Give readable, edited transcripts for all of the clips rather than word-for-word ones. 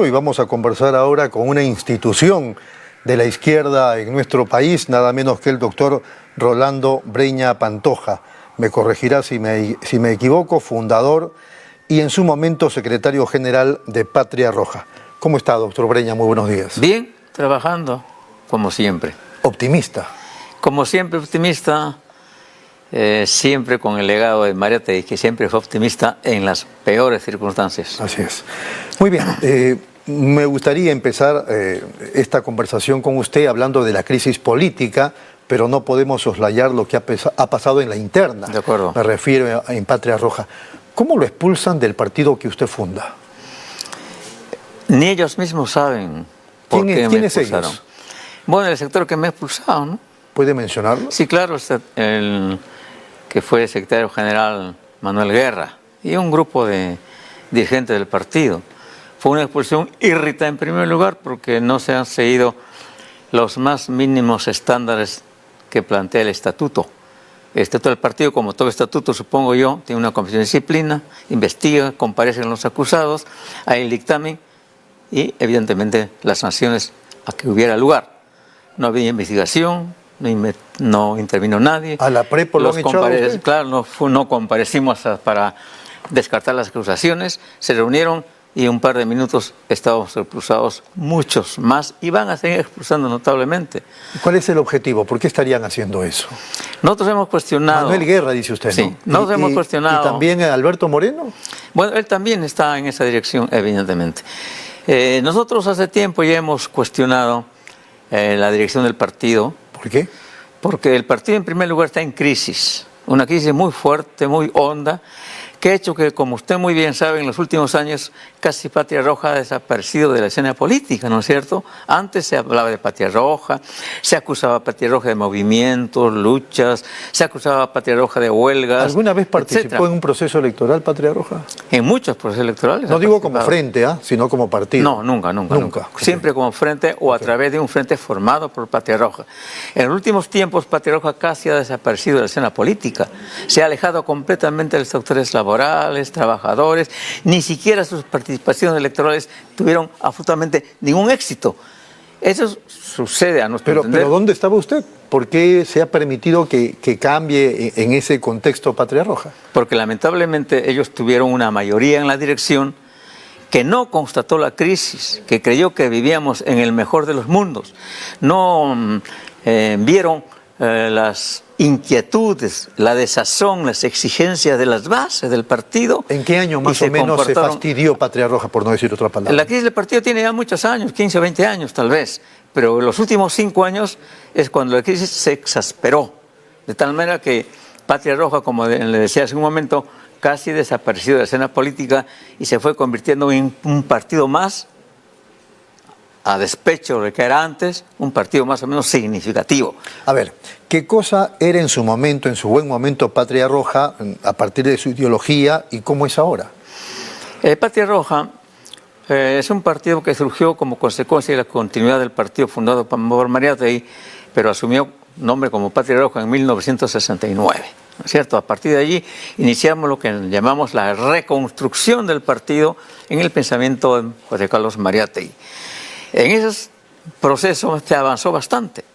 Y vamos a conversar ahora con una institución de la izquierda en nuestro país, nada menos que el doctor Rolando Breña Pantoja. Me corregirá si me equivoco, fundador y en su momento secretario general de Patria Roja. ¿Cómo está, doctor Breña? Muy buenos días. Bien, trabajando, como siempre. Optimista. Como siempre optimista, siempre con el legado de Mariátegui, que siempre fue optimista en las peores circunstancias. Así es. Muy bien. Me gustaría empezar esta conversación con usted hablando de la crisis política, pero no podemos soslayar lo que ha pasado en la interna. De acuerdo. Me refiero en Patria Roja. ¿Cómo lo expulsan del partido que usted funda? Ni ellos mismos saben por qué me expulsaron. Ellos? Bueno, el sector que me ha expulsado, ¿no? ¿Puede mencionarlo? Sí, claro, el que fue secretario general Manuel Guerra y un grupo de dirigentes del partido. Fue una expulsión irritante en primer lugar porque no se han seguido los más mínimos estándares que plantea el estatuto. El estatuto del partido, como todo estatuto, supongo yo, tiene una comisión de disciplina, investiga, comparecen los acusados, hay el dictamen y, evidentemente, las sanciones a que hubiera lugar. No había investigación, no intervino nadie. ¿A la prepo lo han echado usted? Claro, no comparecimos para descartar las acusaciones, se reunieron y un par de minutos estábamos expulsados muchos más y van a seguir expulsando notablemente. ¿Cuál es el objetivo? ¿Por qué estarían haciendo eso? Nosotros hemos cuestionado... Manuel Guerra, dice usted, sí, ¿no? Nosotros hemos cuestionado... ¿Y también Alberto Moreno? Bueno, él también está en esa dirección, evidentemente. Nosotros hace tiempo ya hemos cuestionado la dirección del partido. ¿Por qué? Porque el partido en primer lugar está en crisis, una crisis muy fuerte, muy honda, que ha hecho que, como usted muy bien sabe, en los últimos años casi Patria Roja ha desaparecido de la escena política, ¿no es cierto? Antes se hablaba de Patria Roja, se acusaba a Patria Roja de movimientos, luchas, se acusaba a Patria Roja de huelgas. ¿Alguna vez participó etcétera. en un proceso electoral Patria Roja? En muchos procesos electorales. No digo como frente, sino como partido. No, nunca. Okay. Siempre como frente o a través de un frente formado por Patria Roja. En los últimos tiempos Patria Roja casi ha desaparecido de la escena política. Se ha alejado completamente de los sectores laborales, trabajadores, ni siquiera sus participaciones electorales tuvieron absolutamente ningún éxito. Eso sucede a nuestro entender. Pero ¿dónde estaba usted? ¿Por qué se ha permitido que cambie en ese contexto Patria Roja? Porque lamentablemente ellos tuvieron una mayoría en la dirección que no constató la crisis, que creyó que vivíamos en el mejor de los mundos. No vieron las inquietudes, la desazón, las exigencias de las bases del partido. ¿En qué año más o menos se fastidió Patria Roja, por no decir otra palabra? La crisis del partido tiene ya muchos años, 15 o 20 años tal vez, pero los últimos 5 años es cuando la crisis se exasperó, de tal manera que Patria Roja, como le decía hace un momento, casi desapareció de la escena política y se fue convirtiendo en un partido más, a despecho de que era antes, un partido más o menos significativo. A ver, ¿qué cosa era en su momento, en su buen momento, Patria Roja, a partir de su ideología, y cómo es ahora? Patria Roja es un partido que surgió como consecuencia de la continuidad del partido fundado por Mariátegui, pero asumió nombre como Patria Roja en 1969. ¿No es cierto? A partir de allí iniciamos lo que llamamos la reconstrucción del partido en el pensamiento de José Carlos Mariátegui. En esos procesos se avanzó bastante.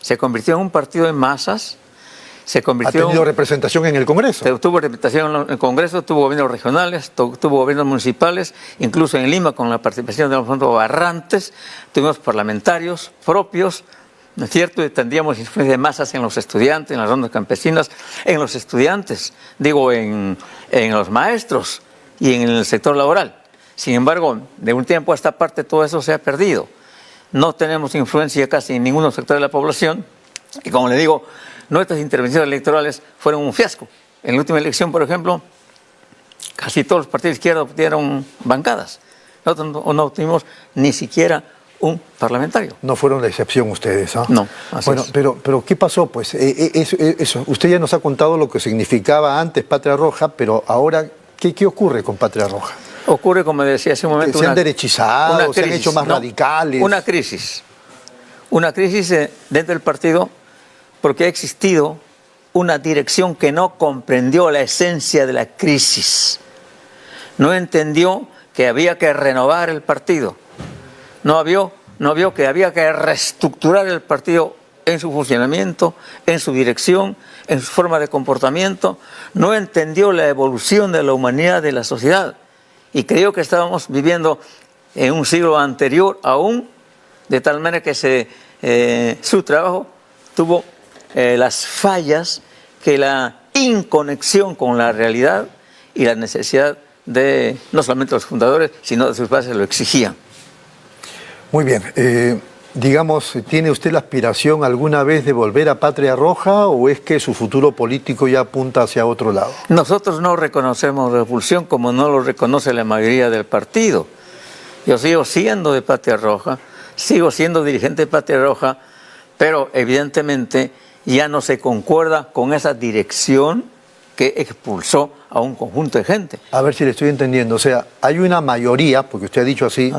Se convirtió en un partido de masas. ¿Ha tenido representación en el Congreso? Tuvo representación en el Congreso, tuvo gobiernos regionales, tuvo gobiernos municipales, incluso en Lima con la participación de Alfonso Barrantes, tuvimos parlamentarios propios, ¿no es cierto? Y tendríamos influencia de masas en los estudiantes, en las rondas campesinas, en los estudiantes, digo, en los maestros y en el sector laboral. Sin embargo, de un tiempo a esta parte todo eso se ha perdido. No tenemos influencia casi en ningún sector de la población y, como le digo, nuestras intervenciones electorales fueron un fiasco. En la última elección, por ejemplo, casi todos los partidos de izquierda obtuvieron bancadas. Nosotros no obtuvimos ni siquiera un parlamentario. No fueron la excepción ustedes, ¿ah? No, así bueno, es. pero ¿qué pasó? Pues eso, usted ya nos ha contado lo que significaba antes Patria Roja, pero ahora, ¿qué ocurre con Patria Roja? Ocurre, como decía hace un momento, se han derechizado, se han hecho más radicales. Una crisis dentro del partido porque ha existido una dirección que no comprendió la esencia de la crisis. No entendió que había que renovar el partido, no vio que había que reestructurar el partido en su funcionamiento, en su dirección, en su forma de comportamiento, no entendió la evolución de la humanidad, de la sociedad, y creyó que estábamos viviendo en un siglo anterior aún, de tal manera que su trabajo tuvo las fallas que la inconexión con la realidad y la necesidad de no solamente los fundadores, sino de sus bases lo exigían. Muy bien. Digamos, ¿tiene usted la aspiración alguna vez de volver a Patria Roja o es que su futuro político ya apunta hacia otro lado? Nosotros no reconocemos Repulsión como no lo reconoce la mayoría del partido. Yo sigo siendo de Patria Roja, sigo siendo dirigente de Patria Roja, pero evidentemente ya no se concuerda con esa dirección que expulsó a un conjunto de gente. A ver si le estoy entendiendo. O sea, hay una mayoría, porque usted ha dicho así,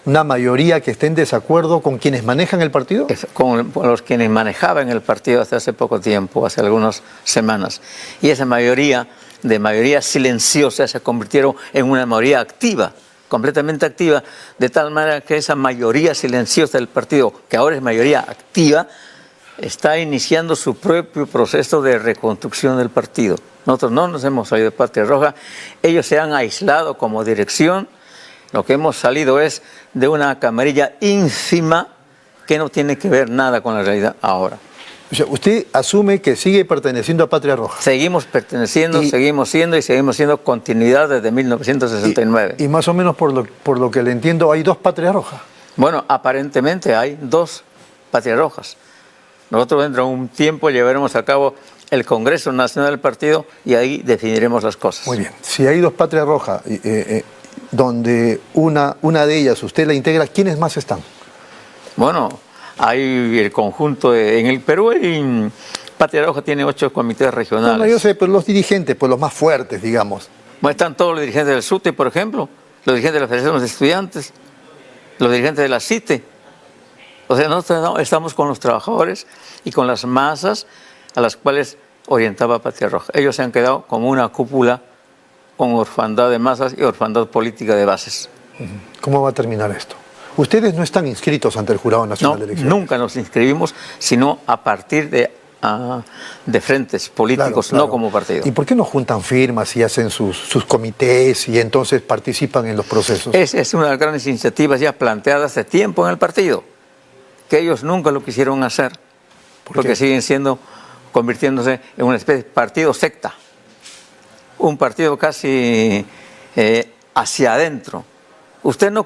una mayoría que esté en desacuerdo con quienes manejan el partido. Con los quienes manejaban el partido hasta hace poco tiempo, hace algunas semanas. Y esa mayoría, de mayoría silenciosa, se convirtieron en una mayoría activa, completamente activa, de tal manera que esa mayoría silenciosa del partido, que ahora es mayoría activa, está iniciando su propio proceso de reconstrucción del partido. Nosotros no nos hemos salido de Patria Roja, ellos se han aislado como dirección, lo que hemos salido es de una camarilla ínfima que no tiene que ver nada con la realidad ahora. O sea, usted asume que sigue perteneciendo a Patria Roja. Seguimos perteneciendo, seguimos siendo continuidad desde 1969. Y más o menos por lo que le entiendo, hay dos Patrias Rojas. Bueno, aparentemente hay dos Patrias Rojas. Nosotros dentro de un tiempo llevaremos a cabo el Congreso Nacional del Partido y ahí definiremos las cosas. Muy bien. Si hay dos Patrias Rojas, donde una de ellas usted la integra, ¿quiénes más están? Bueno, hay el conjunto en el Perú y Patria Roja tiene 8 comités regionales. No, yo sé, pero los dirigentes, pues los más fuertes, digamos. Bueno, están todos los dirigentes del SUTE, por ejemplo, los dirigentes de la Federación de Estudiantes, los dirigentes de la CITE. O sea, nosotros estamos con los trabajadores y con las masas a las cuales orientaba Patria Roja. Ellos se han quedado como una cúpula con orfandad de masas y orfandad política de bases. ¿Cómo va a terminar esto? Ustedes no están inscritos ante el Jurado Nacional de Elecciones. Nunca nos inscribimos, sino a partir de frentes políticos, claro. No como partido. ¿Y por qué no juntan firmas y hacen sus comités y entonces participan en los procesos? Es una de las grandes iniciativas ya planteadas hace tiempo en el partido, que ellos nunca lo quisieron hacer, porque siguen convirtiéndose en una especie de partido secta, un partido casi hacia adentro. Usted no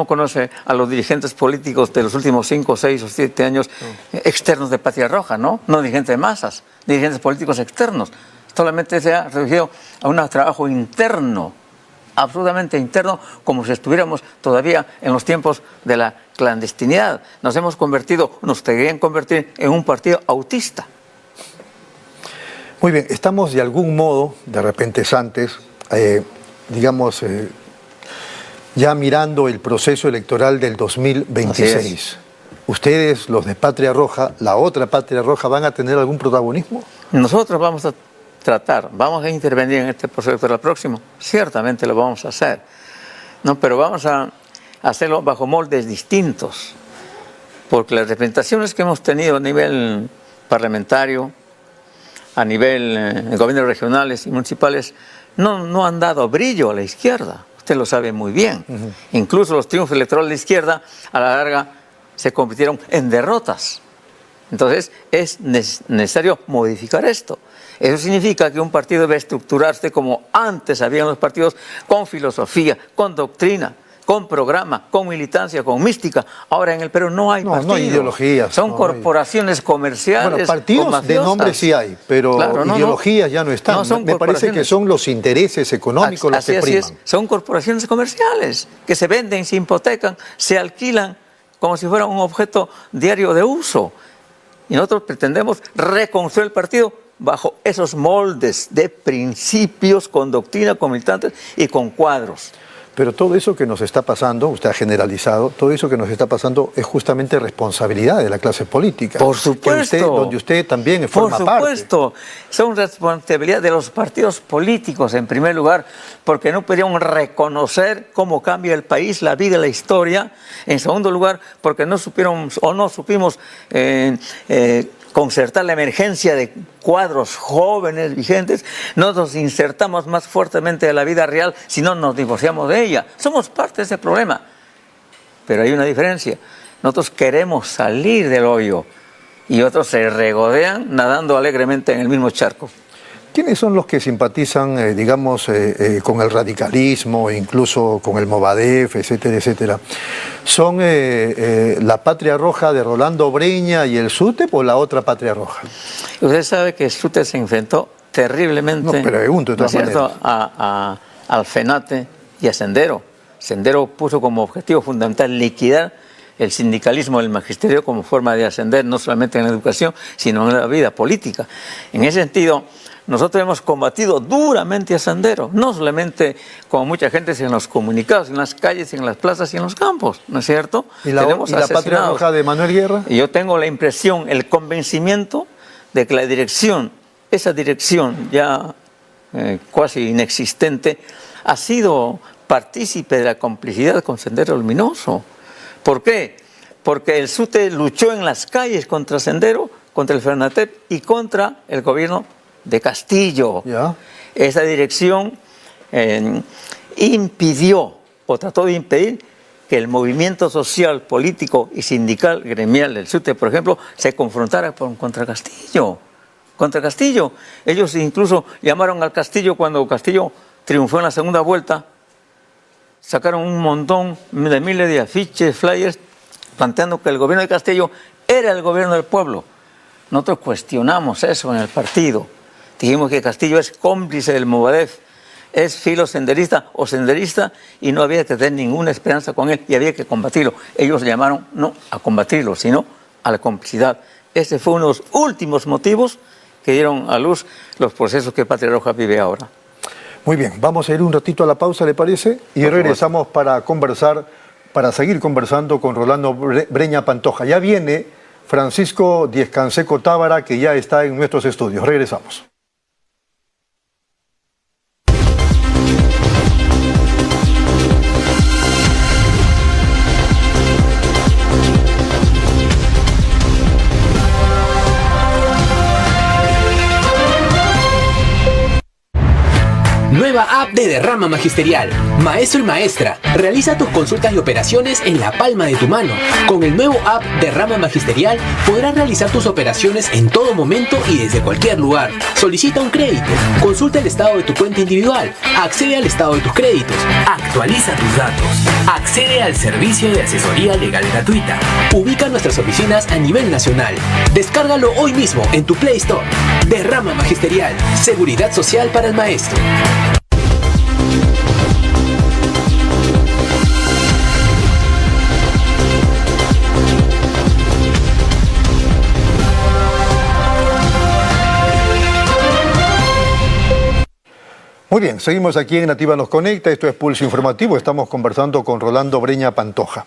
conoce a los dirigentes políticos de los últimos 5, 6 o 7 años externos de Patria Roja, ¿no? No dirigentes de masas, dirigentes políticos externos. Solamente se ha reducido a un trabajo interno, absolutamente interno, como si estuviéramos todavía en los tiempos de la clandestinidad. Nos querían convertir en un partido autista. Muy bien, estamos de algún modo, de repente antes, ya mirando el proceso electoral del 2026. ¿Ustedes, los de Patria Roja, la otra Patria Roja, van a tener algún protagonismo? Nosotros vamos a vamos a intervenir en este proceso electoral próximo. Ciertamente lo vamos a hacer, ¿no? Pero vamos a hacerlo bajo moldes distintos, porque las representaciones que hemos tenido a nivel parlamentario, a nivel gobiernos regionales y municipales, no han dado brillo a la izquierda. Usted lo sabe muy bien. Incluso los triunfos electorales de izquierda, a la larga, se convirtieron en derrotas. Entonces, es necesario modificar esto. Eso significa que un partido debe estructurarse como antes habían los partidos, con filosofía, con doctrina, con programa, con militancia, con mística. Ahora en el Perú no hay partidos. No hay ideologías. Son corporaciones comerciales. Bueno, partidos de nombre sí hay, pero claro, ideologías ya no están. Me parece que son los intereses económicos los que priman. Son corporaciones comerciales que se venden, se hipotecan, se alquilan como si fuera un objeto diario de uso. Y nosotros pretendemos reconstruir el partido bajo esos moldes de principios, con doctrina, con militantes y con cuadros. Pero todo eso que nos está pasando, usted ha generalizado, todo eso que nos está pasando es justamente responsabilidad de la clase política. Por supuesto. Donde usted también forma parte. Por supuesto. Son responsabilidad de los partidos políticos, en primer lugar, porque no pudieron reconocer cómo cambia el país, la vida y la historia. En segundo lugar, porque no supieron o no supimos concertar la emergencia de cuadros jóvenes, vigentes. No nos insertamos más fuertemente en la vida real, si no nos divorciamos de ella. Somos parte de ese problema. Pero hay una diferencia. Nosotros queremos salir del hoyo y otros se regodean nadando alegremente en el mismo charco. ¿Quiénes son los que simpatizan, digamos, con el radicalismo, incluso con el Movadef, etcétera, etcétera? ¿Son la Patria Roja de Rolando Breña y el SUTEP o la otra Patria Roja? Usted sabe que el SUTEP se enfrentó terriblemente, no, pregunto, de todas maneras, al FENATE y a Sendero. Sendero puso como objetivo fundamental liquidar el sindicalismo del magisterio como forma de ascender no solamente en la educación, sino en la vida política. En ese sentido, nosotros hemos combatido duramente a Sendero, no solamente como mucha gente en los comunicados, en las calles, en las plazas y en los campos, ¿no es cierto? ¿Y la Patria Roja de Manuel Guerra? Y yo tengo la impresión, el convencimiento de que la dirección, esa dirección ya casi inexistente, ha sido partícipe de la complicidad con Sendero Luminoso. ¿Por qué? Porque el SUTE luchó en las calles contra Sendero, contra el FENATEP y contra el gobierno de Castillo. ¿Ya? Esa dirección impidió o trató de impedir que el movimiento social, político y sindical gremial del SUTE, por ejemplo, se confrontara contra Castillo. Contra Castillo. Ellos incluso llamaron al Castillo cuando Castillo triunfó en la segunda vuelta. Sacaron un montón de miles de afiches, flyers, planteando que el gobierno de Castillo era el gobierno del pueblo. Nosotros cuestionamos eso en el partido. Dijimos que Castillo es cómplice del Movadef, es filosenderista o senderista y no había que tener ninguna esperanza con él y había que combatirlo. Ellos llamaron no a combatirlo, sino a la complicidad. Ese fue uno de los últimos motivos que dieron a luz los procesos que Patria Roja vive ahora. Muy bien, vamos a ir un ratito a la pausa, ¿le parece? Y regresamos para conversar, para seguir conversando con Rolando Breña Pantoja. Ya viene Francisco Diez-Canseco Tábara, que ya está en nuestros estudios. Regresamos. Nueva app de Derrama Magisterial. Maestro y maestra, realiza tus consultas y operaciones en la palma de tu mano. Con el nuevo app Derrama Magisterial podrás realizar tus operaciones en todo momento y desde cualquier lugar. Solicita un crédito, consulta el estado de tu cuenta individual, accede al estado de tus créditos, actualiza tus datos, accede al servicio de asesoría legal gratuita. Ubica nuestras oficinas a nivel nacional. Descárgalo hoy mismo en tu Play Store. Derrama Magisterial, seguridad social para el maestro. Muy bien, seguimos aquí en Nativa Nos Conecta, esto es Pulso Informativo, estamos conversando con Rolando Breña Pantoja.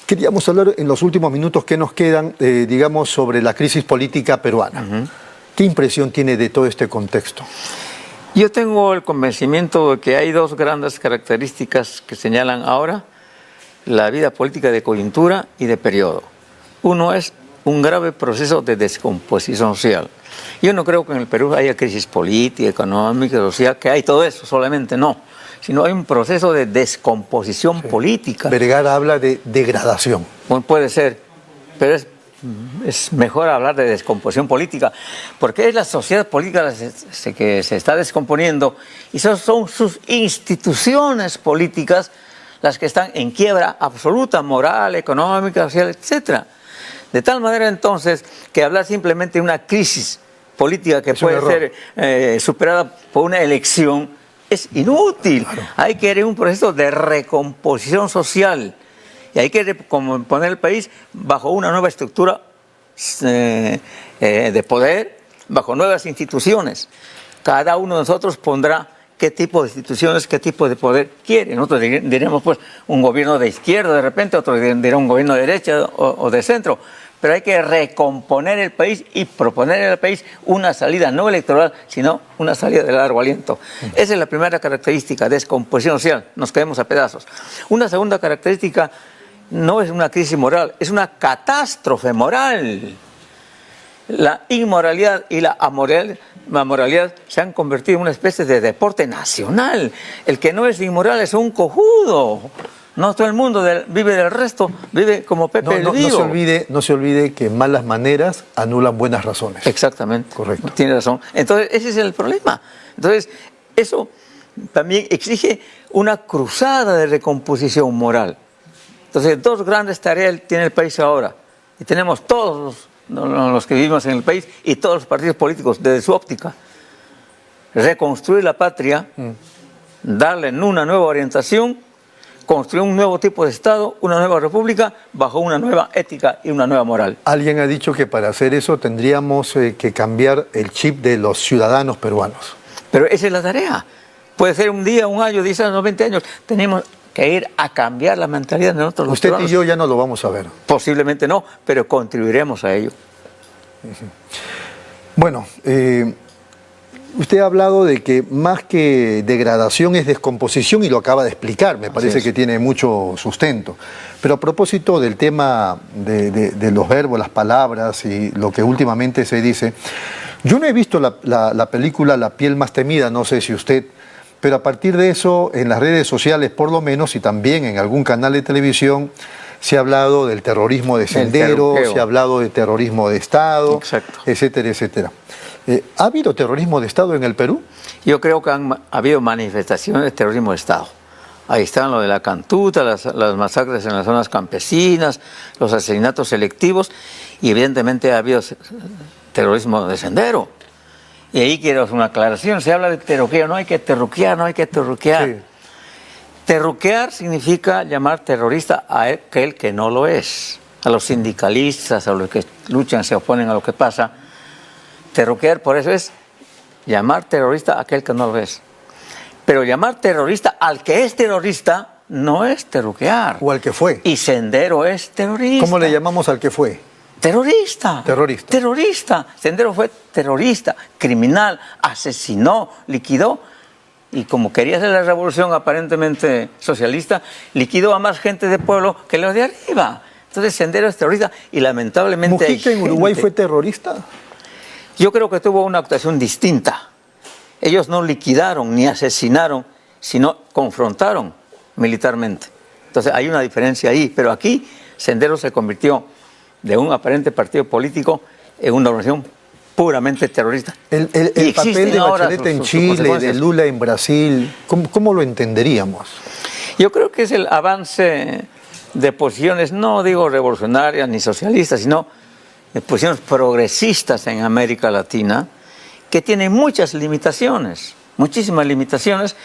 Queríamos hablar en los últimos minutos que nos quedan, digamos, sobre la crisis política peruana. ¿Qué impresión tiene de todo este contexto? Yo tengo el convencimiento de que hay dos grandes características que señalan ahora la vida política de coyuntura y de periodo. Uno es un grave proceso de descomposición social. Yo no creo que en el Perú haya crisis política, económica, social, que hay todo eso, solamente no. Sino hay un proceso de descomposición política. Vergara habla de degradación. Bueno, puede ser, pero es mejor hablar de descomposición política, porque es la sociedad política que se está descomponiendo y son sus instituciones políticas las que están en quiebra absoluta, moral, económica, social, etcétera. De tal manera entonces que hablar simplemente de una crisis política que puede ser superada por una elección es inútil. Claro. Hay que ir en un proceso de recomposición social y hay que poner el país bajo una nueva estructura de poder, bajo nuevas instituciones. Cada uno de nosotros pondrá qué tipo de instituciones, qué tipo de poder quiere. Nosotros diremos, pues, un gobierno de izquierda de repente, otro dirá un gobierno de derecha o de centro. Pero hay que recomponer el país y proponer al país una salida no electoral, sino una salida de largo aliento. Esa es la primera característica, descomposición social, nos caemos a pedazos. Una segunda característica no es una crisis moral, es una catástrofe moral. La inmoralidad y la amoralidad se han convertido en una especie de deporte nacional. El que no es inmoral es un cojudo. No todo el mundo vive del resto, vive como Pepe el Vivo. No se olvide que malas maneras anulan buenas razones. Exactamente. Correcto. Tiene razón. Entonces, ese es el problema. Entonces, eso también exige una cruzada de recomposición moral. Entonces, dos grandes tareas tiene el país ahora. Y tenemos todos los que vivimos en el país y todos los partidos políticos desde su óptica. Reconstruir la patria, darle una nueva orientación, construir un nuevo tipo de Estado, una nueva república, bajo una nueva ética y una nueva moral. Alguien ha dicho que para hacer eso tendríamos que cambiar el chip de los ciudadanos peruanos. Pero esa es la tarea. Puede ser un día, un año, 10 años, 20 años. Tenemos que ir a cambiar la mentalidad de nosotros los peruanos. Usted y yo ya no lo vamos a ver. Posiblemente no, pero contribuiremos a ello. Bueno, usted ha hablado de que más que degradación es descomposición y lo acaba de explicar, me parece que tiene mucho sustento. Pero a propósito del tema de los verbos, las palabras y lo que últimamente se dice, yo no he visto la película La piel más temida, no sé si usted, pero a partir de eso en las redes sociales por lo menos y también en algún canal de televisión se ha hablado del terrorismo de Sendero, se ha hablado de terrorismo de Estado, etcétera, etcétera. ¿Ha habido terrorismo de Estado en el Perú? Yo creo que ha habido manifestaciones de terrorismo de Estado. Ahí están lo de la Cantuta, las masacres en las zonas campesinas, los asesinatos selectivos y evidentemente ha habido terrorismo de Sendero. Y ahí quiero hacer una aclaración, se habla de terruqueo, no hay que terruquear, no hay que terruquear. Sí. Terruquear significa llamar terrorista a aquel que no lo es, a los sindicalistas, a los que luchan, se oponen a lo que pasa. Terruquear, por eso es llamar terrorista a aquel que no lo es. Pero llamar terrorista al que es terrorista no es terruquear. O al que fue. Y Sendero es terrorista. ¿Cómo le llamamos al que fue? Terrorista. Terrorista. Terrorista. Sendero fue terrorista, criminal, asesinó, liquidó. Y como quería hacer la revolución aparentemente socialista, liquidó a más gente de pueblo que los de arriba. Entonces Sendero es terrorista y lamentablemente ¿Mujica en Uruguay fue terrorista? Yo creo que tuvo una actuación distinta. Ellos no liquidaron ni asesinaron, sino confrontaron militarmente. Entonces hay una diferencia ahí. Pero aquí Sendero se convirtió de un aparente partido político en una organización puramente terrorista. El papel de Bachelet en Chile, de Lula en Brasil, ¿cómo lo entenderíamos? Yo creo que es el avance de posiciones, no digo revolucionarias ni socialistas, sino de posiciones progresistas en América Latina, que tienen muchas limitaciones, muchísimas limitaciones,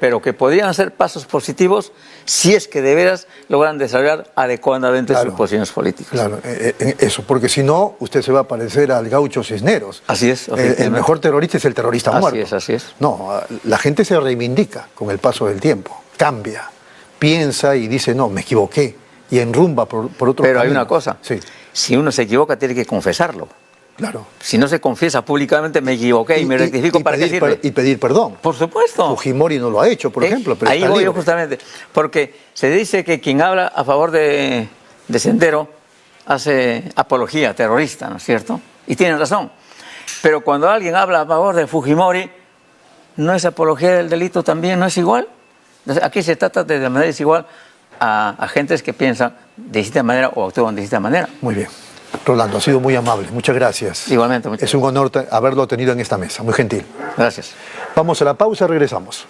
pero que podrían ser pasos positivos si es que de veras logran desarrollar adecuadamente sus posiciones políticas. Claro, eso, porque si no, usted se va a parecer al gaucho Cisneros. Así es. El mejor terrorista es el terrorista muerto. Así es, así es. No, la gente se reivindica con el paso del tiempo, cambia, piensa y dice, no, me equivoqué, y enrumba por otro Pero camino. hay una cosa, si uno se equivoca tiene que confesarlo. Claro. Si no se confiesa públicamente, me equivoqué y me rectifico, ¿para qué sirve? Y pedir perdón. Por supuesto. Fujimori no lo ha hecho, por ejemplo. Pero ahí voy yo justamente, porque se dice que quien habla a favor de Sendero hace apología terrorista, ¿no es cierto? Y tienen razón. Pero cuando alguien habla a favor de Fujimori, ¿no es apología del delito también? ¿No es igual? Entonces, aquí se trata de manera desigual a gentes que piensan de distinta manera o actúan de distinta manera. Muy bien. Rolando, ha sido muy amable. Muchas gracias. Igualmente. Muchas gracias. Es un honor haberlo tenido en esta mesa. Muy gentil. Gracias. Vamos a la pausa, regresamos.